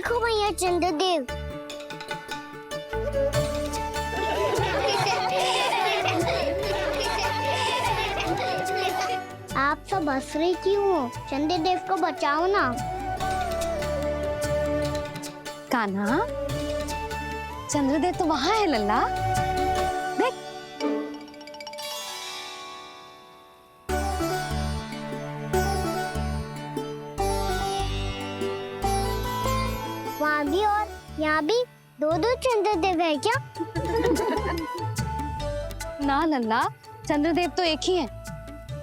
देखो भैया चंद्रदेव। आप सब हंस रहे क्यों हो? चंद्रदेव को बचाओ ना। कान्हा, चंद्रदेव तो वहां है लल्ला, देख। वहाँ भी और यहाँ भी दो दो चंद्रदेव है क्या? ना लल्ला, चंद्रदेव तो एक ही है।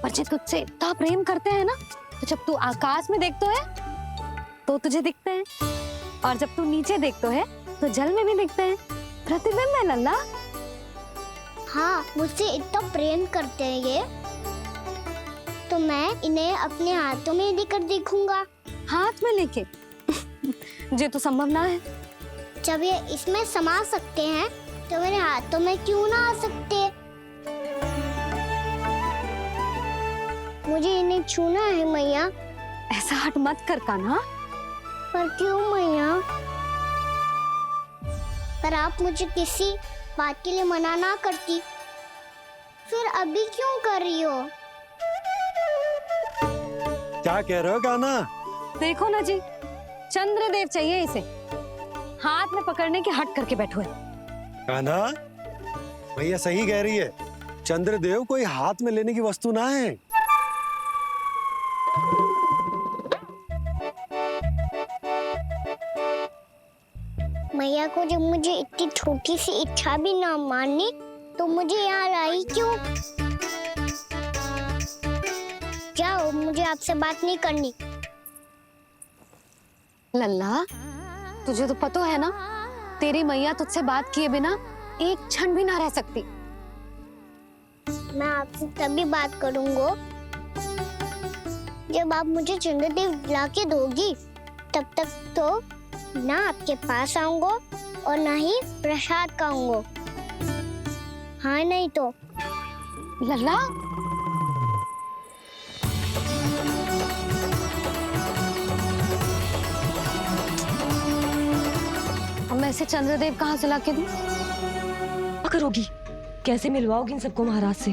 पर जब तुझसे इतना प्रेम करते हैं ना, तो जब तू आकाश में देखतो है तो तुझे दिखते हैं, और जब तू नीचे देखतो है तो जल में भी दिखते हैं। प्रतिबिंब है लल्ला। हाँ, मुझसे इतना प्रेम करते हैं ये, तो मैं इन्हें अपने हाथों में लेकर देखूंगा। हाथ में लेके? ये तो संभव ना है। जब ये इसमें समा सकते हैं तो मेरे हाथों में क्यों ना आ सकते? मुझे इन्हें छूना है मैया। ऐसा हट मत कर कान्हा। पर क्यों मैया? पर आप मुझे किसी बात के लिए मना ना करती, फिर अभी क्यों कर रही हो? क्या कह रहे हो कान्हा? देखो ना जी, चंद्रदेव चाहिए इसे। हाथ में पकड़ने की हट करके बैठो है। कान्हा, भैया सही कह रही है। चंद्रदेव कोई हाथ में लेने की वस्तु ना है। मैया को जब मुझे इतनी छोटी सी इच्छा भी ना माननी, तो मुझे यहाँ लाई क्यों? जाओ, मुझे आपसे बात नहीं करनी। लल्ला, तुझे तो पता है ना, तेरी मैया तुझसे बात किए बिना एक क्षण भी ना रह सकती। मैं आपसे तभी बात करूंगा जब आप मुझे चंद्रदेव ला के दोगी। तब तक तो ना आपके पास आऊंगा और ना ही प्रसाद खाऊंगा। हाँ नहीं तो? लल्ला, अब मैं इसे चंद्रदेव कहाँ से लाके दूं? क्या करोगी? कैसे मिलवाओगी इन सबको महाराज से?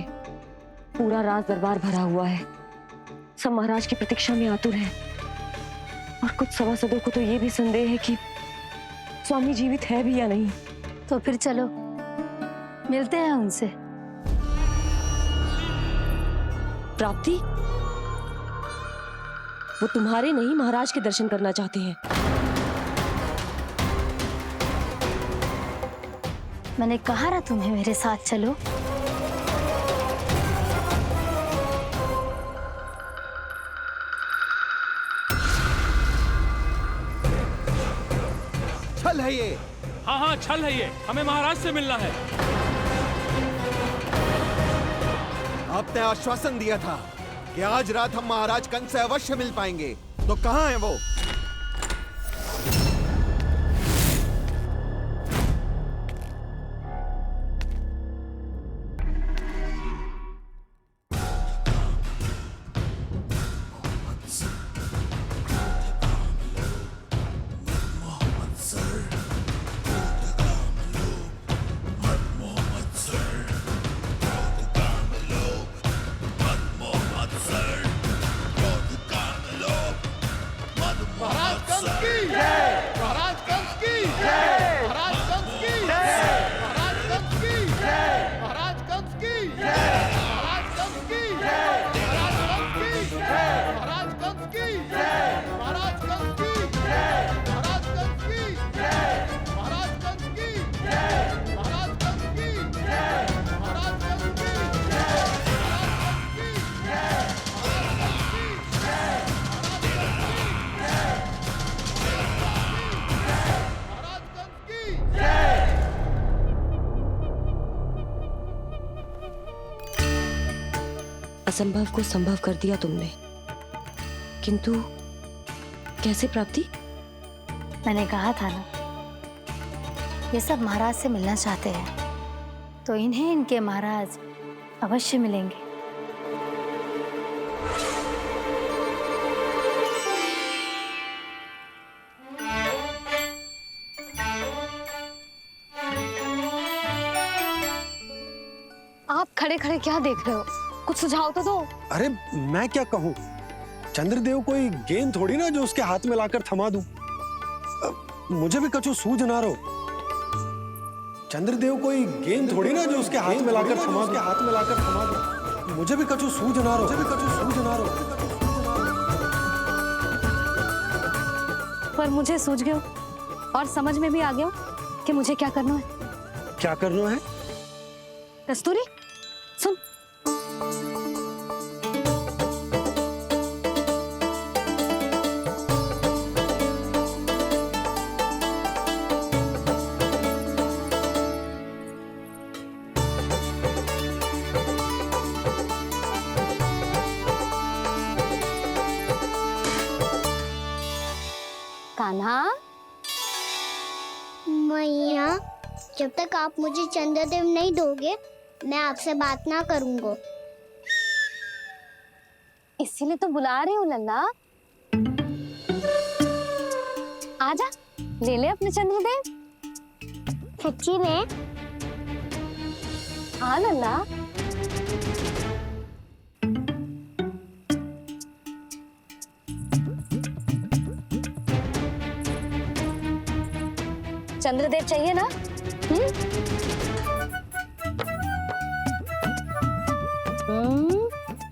पूरा राज दरबार भरा हुआ है, सब महाराज की प्रतीक्षा में आतुर हैं। और कुछ सभासदों को तो ये भी संदेह है कि स्वामी जीवित है भी या नहीं। तो फिर चलो मिलते हैं उनसे। प्राप्ति, वो तुम्हारे नहीं महाराज के दर्शन करना चाहते हैं। मैंने कहा ना तुम्हें मेरे साथ चलो। छल है ये। हाँ हाँ, छल है ये। हमें महाराज से मिलना है। आपने आश्वासन दिया था कि आज रात हम महाराज कंस से अवश्य मिल पाएंगे, तो कहाँ है वो? असंभव को संभव कर दिया तुमने, किंतु कैसे प्राप्ति? मैंने कहा था ना, ये सब महाराज से मिलना चाहते हैं, तो इन्हें इनके महाराज अवश्य मिलेंगे। खड़े खड़े क्या देख रहे हो? कुछ सुझाव तो दो। अरे मैं क्या कहूँ, चंद्रदेव कोई गेंद थोड़ी ना जो उसके हाथ में लाकर थमा दूं। मुझे भी कछु सूझ ना रो। चंद्रदेव कोई गेंद थोड़ी ना जो उसके हाथ में लाकर थमा दूं। मुझे भी कछु सूझ ना रो। पर मुझे सूझ गयो और समझ में भी आ गया कि मुझे क्या करना है। क्या करना है? कस्तूरी सुन, कान्हा, मैया, जब तक आप मुझे चंद्रदेव नहीं दोगे मैं आपसे बात ना करूंगा। इसीलिए तो बुला रही हूँ लल्ला। आजा, ले ले अपने चंद्रदेव। सच्ची में? हाँ लल्ला। चंद्रदेव चाहिए ना?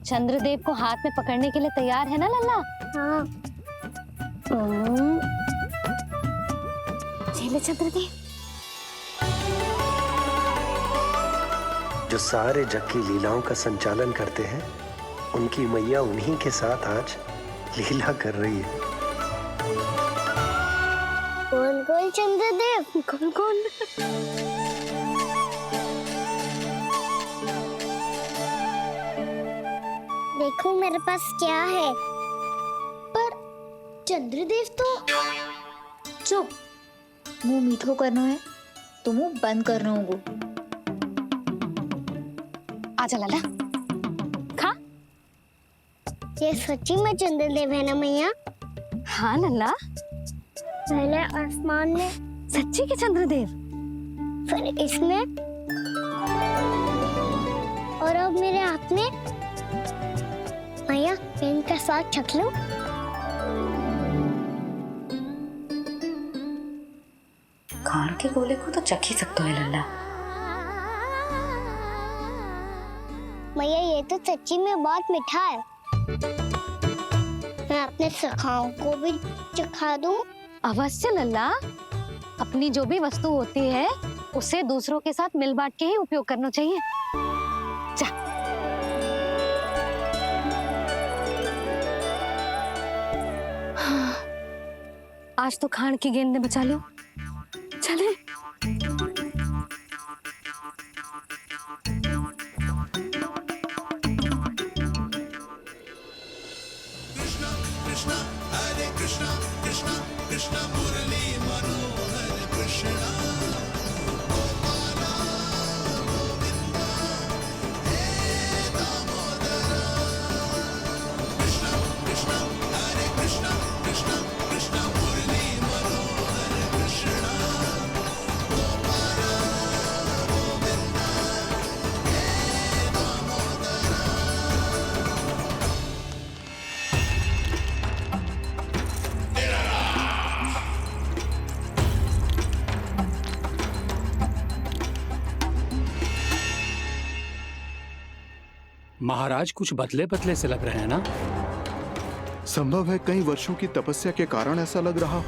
चंद्रदेव को हाथ में पकड़ने के लिए तैयार है ना लल्ला? हाँ। ये ले चंद्रदेव। जो सारे जग की लीलाओं का संचालन करते हैं, उनकी मैया उन्हीं के साथ आज लीला कर रही है। कौन कौन चंद्रदेव? कौन कौन? देखो मेरे पास क्या है। पर चंद्रदेव तो चुप, मुंह मीठो करना है तो मुंह बंद करना होगा। आजा लल्ला, खा। ये सच्ची में चंद्रदेव है ना मैया? हाँ लल्ला, पहले आसमान में, सच्ची के चंद्रदेव। फिर इसमें, और अब मेरे हाथ में। मैया, मैं इनका स्वाद चख लूं? खान के गोले को तो चख ही सकते है लल्ला। मैया, ये तो सच्ची में बहुत मीठा है। मैं अपने सखाओं को भी चखा दूं? अवश्य लल्ला, अपनी जो भी वस्तु होती है उसे दूसरों के साथ मिल बांट के ही उपयोग करना चाहिए। जा। आज तो खान की गेंद ने बचा लो। चले। महाराज कुछ बदले बदले से लग रहे हैं ना? संभव है कई वर्षों की तपस्या के कारण ऐसा लग रहा हो।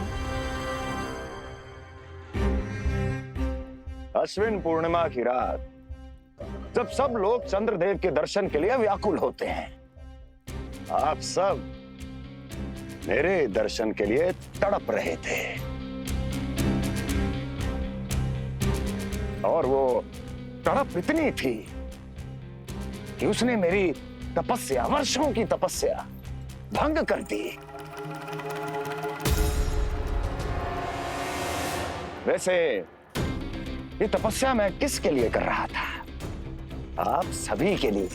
अश्विन पूर्णिमा की रात, जब सब लोग चंद्रदेव के दर्शन के लिए व्याकुल होते हैं, आप सब मेरे दर्शन के लिए तड़प रहे थे। और वो तड़प इतनी थी कि उसने मेरी तपस्या, वर्षों की तपस्या भंग कर दी। वैसे ये तपस्या मैं किसके लिए कर रहा था? आप सभी के लिए,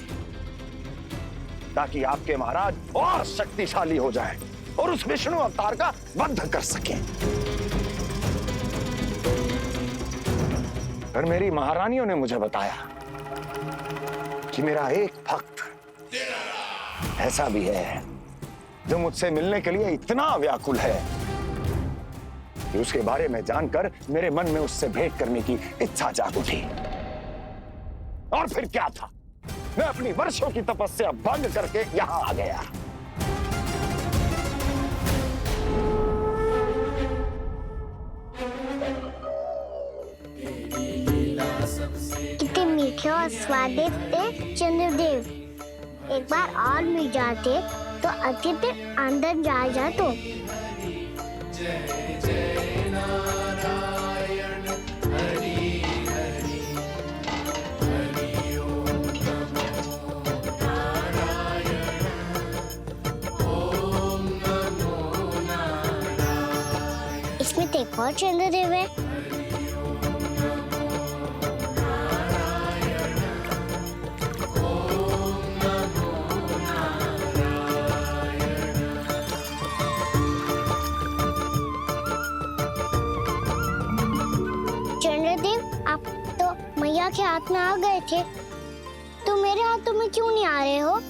ताकि आपके महाराज और शक्तिशाली हो जाएं और उस विष्णु अवतार का वध कर सकें। पर मेरी महारानियों ने मुझे बताया, कि मेरा एक भक्त ऐसा भी है जो मुझसे मिलने के लिए इतना व्याकुल है कि उसके बारे में जानकर मेरे मन में उससे भेंट करने की इच्छा जाग उठी। और फिर क्या था, मैं अपनी वर्षों की तपस्या भंग करके यहां आ गया। कितने मीठे और स्वादिष्ट थे चंद्रदेव। एक बार और मिल जाते तो अतिथि अंदर जा जातो। इसमें तो एक और चंद्रदेव है। चंद्रदेव, आप तो मैया के हाथ में आ गए थे, तो मेरे हाथों में क्यों नहीं आ रहे हो?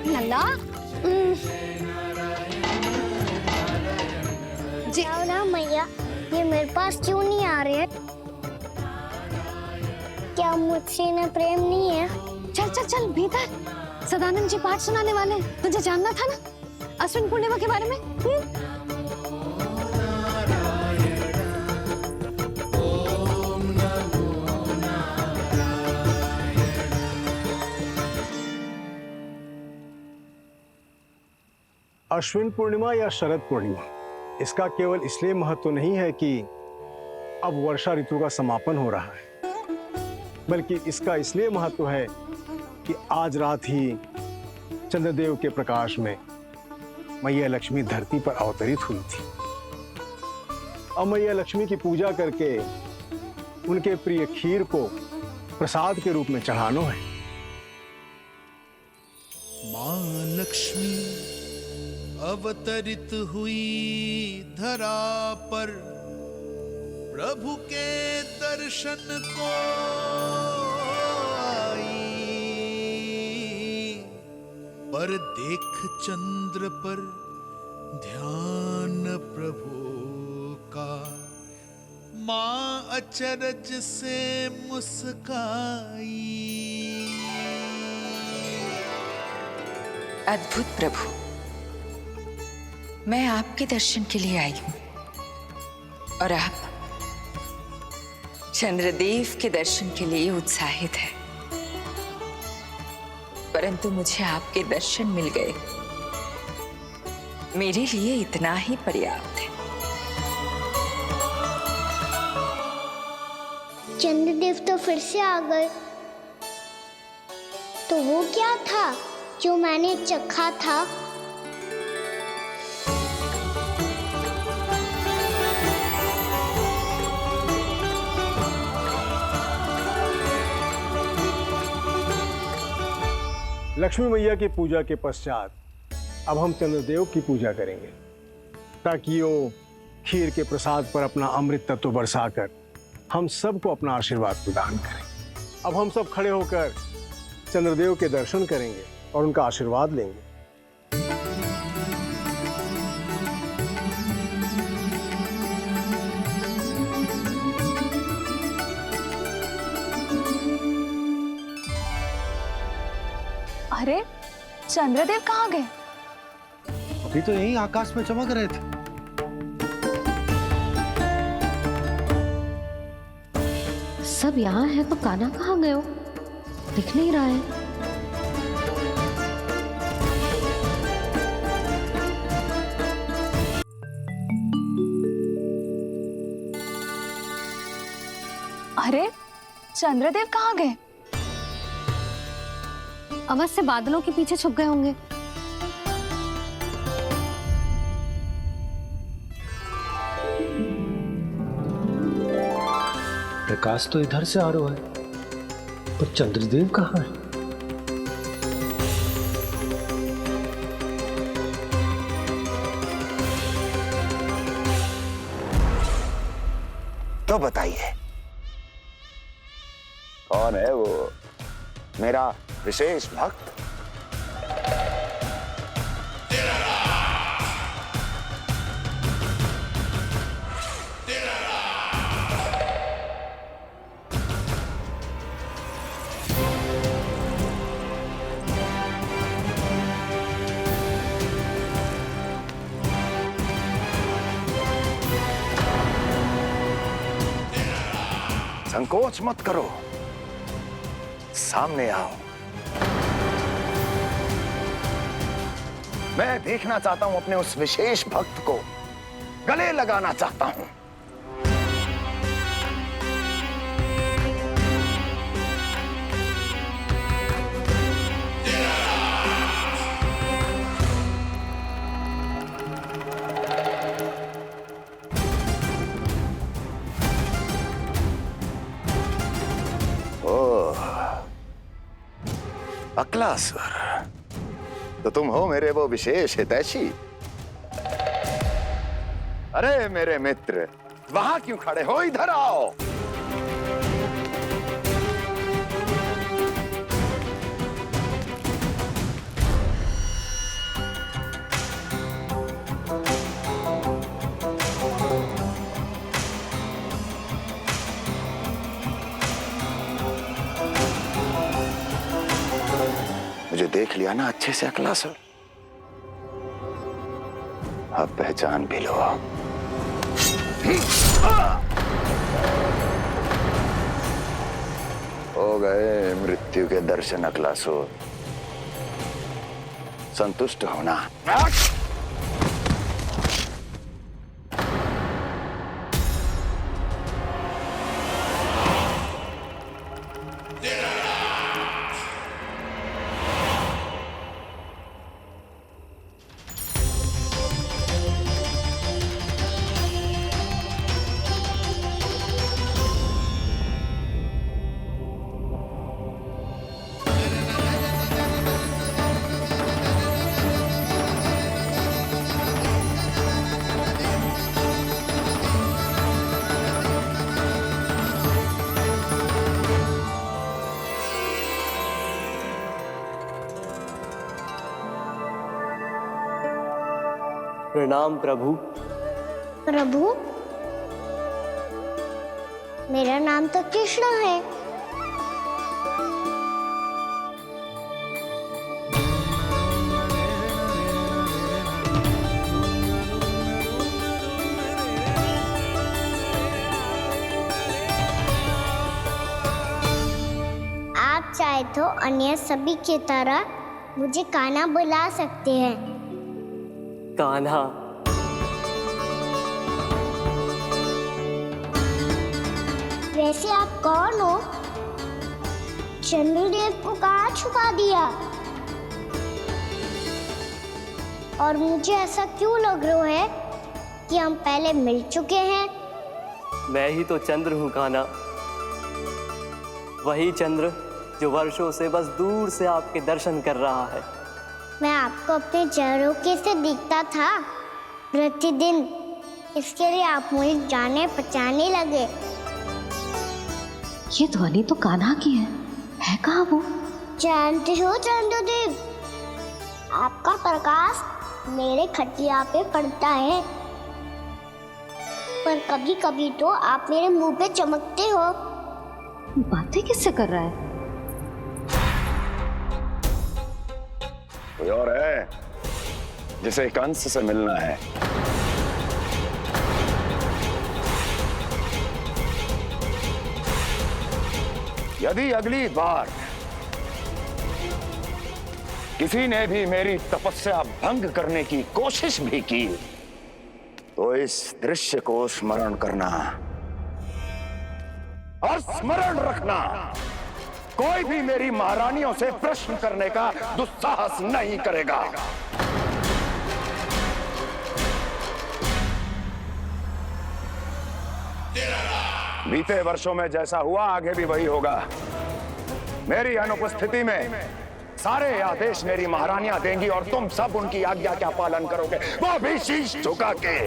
लल्ला जी, जाओ ना मैया, ये मेरे पास क्यों नहीं आ रहे हैं? क्या मुझसे इन्हें प्रेम नहीं है? चल चल चल भीतर, सदानंद जी पाठ सुनाने वाले हैं। तुझे जानना था ना अश्विन पूर्णिमा के बारे में? अश्विन पूर्णिमा या शरद पूर्णिमा, इसका केवल इसलिए महत्व नहीं है कि अब वर्षा ऋतु का समापन हो रहा है, बल्कि इसका इसलिए महत्व है कि आज रात ही चंद्रदेव के प्रकाश में मैया लक्ष्मी धरती पर अवतरित हुई थी। अब मैया लक्ष्मी की पूजा करके उनके प्रिय खीर को प्रसाद के रूप में चढ़ाना है। मां लक्ष्मी अवतरित हुई धरा पर, प्रभु के दर्शन को आई, पर देख चंद्र पर ध्यान प्रभु का, मां अचरज से मुस्काई। अद्भुत प्रभु, मैं आपके दर्शन के लिए आई हूं और आप चंद्रदेव के दर्शन के लिए उत्साहित है, परंतु मुझे आपके दर्शन मिल गए, मेरे लिए इतना ही पर्याप्त है। चंद्रदेव तो फिर से आ गए। तो वो क्या था जो मैंने चखा था? लक्ष्मी मैया की पूजा के पश्चात अब हम चंद्रदेव की पूजा करेंगे, ताकि वो खीर के प्रसाद पर अपना अमृत तत्व बरसाकर हम सबको अपना आशीर्वाद प्रदान करें। अब हम सब खड़े होकर चंद्रदेव के दर्शन करेंगे और उनका आशीर्वाद लेंगे। अरे चंद्रदेव कहाँ गए? अभी तो यही आकाश में चमक रहे थे। सब यहाँ है तो कान्हा कहाँ गए हो? दिख नहीं रहा है। अरे चंद्रदेव कहाँ गए? अवश्य बादलों के पीछे छुप गए होंगे। प्रकाश तो इधर से आ रहा है। पर चंद्रदेव कहाँ है? तो बताइए, कौन है वो मेरा विशेष भक्त? संकोच मत करो, सामने आओ। मैं देखना चाहता हूं अपने उस विशेष भक्त को, गले लगाना चाहता हूं। अक्लासुर, तो तुम हो मेरे वो विशेष हितैषी। अरे मेरे मित्र, वहां क्यों खड़े हो, इधर आओ। मुझे देख लिया ना अच्छे से अक्लासुर? अब पहचान भी लो। हो गए मृत्यु के दर्शन अक्लासुर, संतुष्ट होना। प्रणाम प्रभु। प्रभु, मेरा नाम तो कृष्ण है। आप चाहे तो अन्य सभी की तरह मुझे कान्हा बुला सकते हैं। कान्हा? वैसे आप कौन हो? चंद्रदेव को कहाँ छुपा दिया? और मुझे ऐसा क्यों लग रहा है कि हम पहले मिल चुके हैं? मैं ही तो चंद्र हूँ कान्हा, वही चंद्र जो वर्षों से बस दूर से आपके दर्शन कर रहा है। मैं आपको अपने झरोखे से दिखता था प्रतिदिन, इसके लिए आप मुझे जाने पहचानने लगे। ये ध्वनि तो कान्हा की है कहाँ वो? जानते हो चंद्रदेव, आपका प्रकाश मेरे खटिया पे पड़ता है, पर कभी कभी तो आप मेरे मुंह पे चमकते हो। बातें किससे कर रहा है? कोई और है जिसे कंस से मिलना है? यदि अगली बार किसी ने भी मेरी तपस्या भंग करने की कोशिश भी की तो इस दृश्य को स्मरण करना और स्मरण रखना, कोई भी मेरी महारानियों से प्रश्न करने का दुस्साहस नहीं करेगा। बीते वर्षों में जैसा हुआ आगे भी वही होगा। मेरी अनुपस्थिति में सारे आदेश मेरी महारानियां देंगी और तुम सब उनकी आज्ञा का पालन करोगे, वो भी शीश झुका के।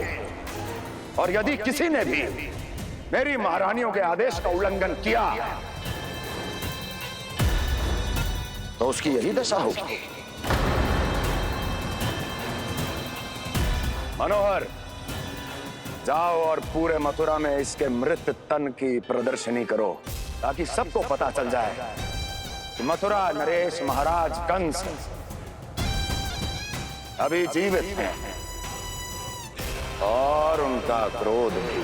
और यदि किसी ने भी मेरी महारानियों के आदेश का उल्लंघन किया तो उसकी यही दशा होगी। मनोहर, जाओ और पूरे मथुरा में इसके मृत तन की प्रदर्शनी करो, ताकि सबको पता चल जाए कि मथुरा नरेश महाराज कंस अभी जीवित हैं और उनका क्रोध भी।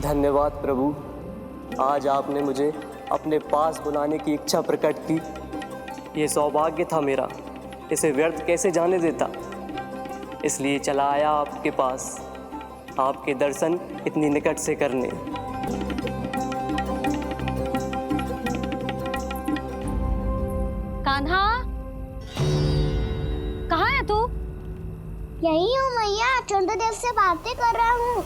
धन्यवाद प्रभु, आज आपने मुझे अपने पास बुलाने की इच्छा प्रकट की। ये सौभाग्य था मेरा, इसे व्यर्थ कैसे जाने देता। इसलिए चला आया आपके पास, आपके दर्शन इतनी निकट से करने। कान्हा, कहाँ है तू? यही हूँ मैया, चंद्रदेव से बातें कर रहा हूँ।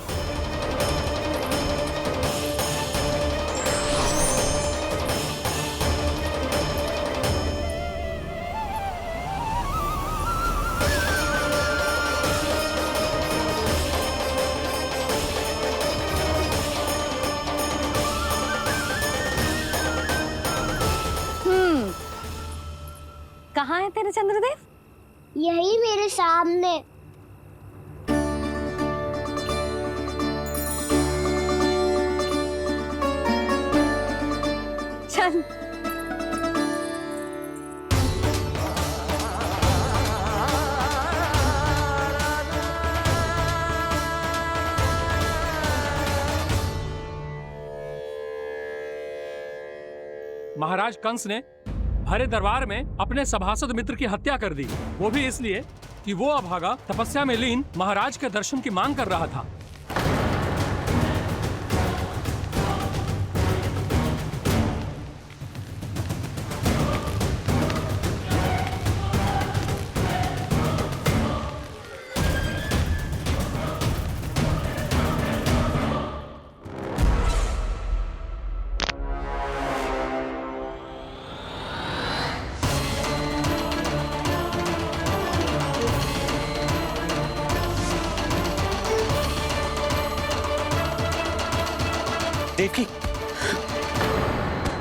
कहाँ है तेरे चंद्रदेव? यही मेरे सामने। चल। महाराज कंस ने भरे दरबार में अपने सभासद मित्र की हत्या कर दी, वो भी इसलिए कि वो अभागा तपस्या में लीन महाराज के दर्शन की मांग कर रहा था। देवकी,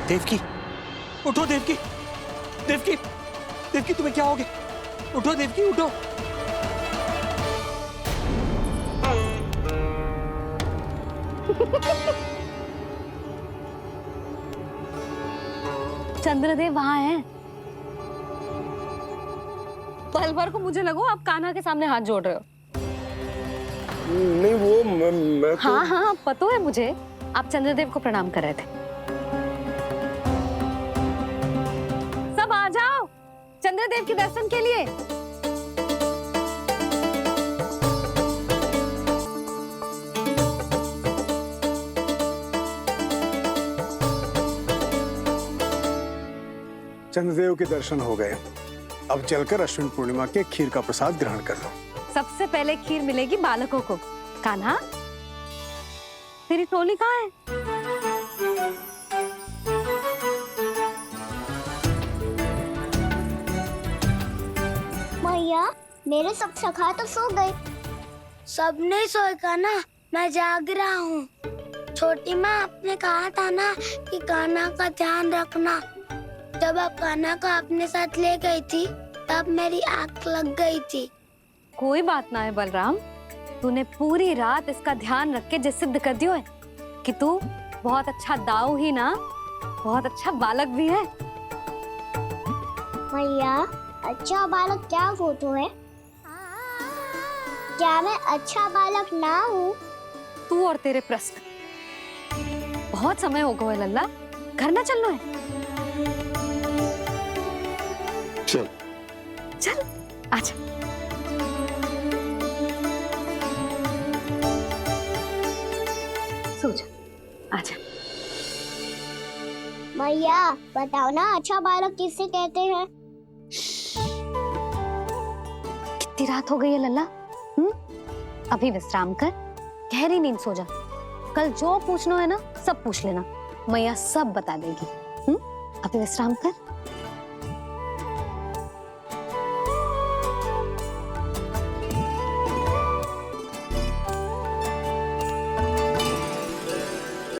देवकी, उठो देवकी, देवकी, देवकी तुम्हें क्या हो गया? उठो देवकी, उठो। चंद्रदेव वहां हैं। पल भर को मुझे लगो आप कान्हा के सामने हाथ जोड़ रहे हो। नहीं वो मैं तो... हाँ हाँ पता है मुझे, आप चंद्रदेव को प्रणाम कर रहे थे। सब आ जाओ चंद्रदेव के दर्शन के लिए। चंद्रदेव के दर्शन हो गए, अब चलकर अश्विन पूर्णिमा के खीर का प्रसाद ग्रहण कर लो। सबसे पहले खीर मिलेगी बालकों को। कान्हा, तेरी टोली कहाँ है? मैया, मेरे सब सखा तो सो गए। सब नहीं सोए कान्हा, मैं जाग रहा हूँ। छोटी माँ, आपने कहा था ना कि कान्हा का ध्यान रखना। जब आप कान्हा को अपने साथ ले गई थी, तब मेरी आँख लग गई थी। कोई बात ना है बलराम, तूने पूरी रात इसका ध्यान रख के जो सिद्ध कर दियो है कि तू बहुत अच्छा दाऊ ही ना, बहुत अच्छा बालक भी है। मैया, अच्छा बालक क्या फोटो है? क्या मैं अच्छा बालक ना हूँ? तू और तेरे प्रश्न। बहुत समय हो गया लल्ला, घर ना चलना है? चल चल आजा। सो जा, आजा। मैया, बताओ ना अच्छा बालक किससे कहते हैं? कितनी रात हो गई है लल्ला? अभी विश्राम कर, गहरी नींद सो जा। कल जो पूछना है ना सब पूछ लेना, मैया सब बता देगी। अभी विश्राम कर।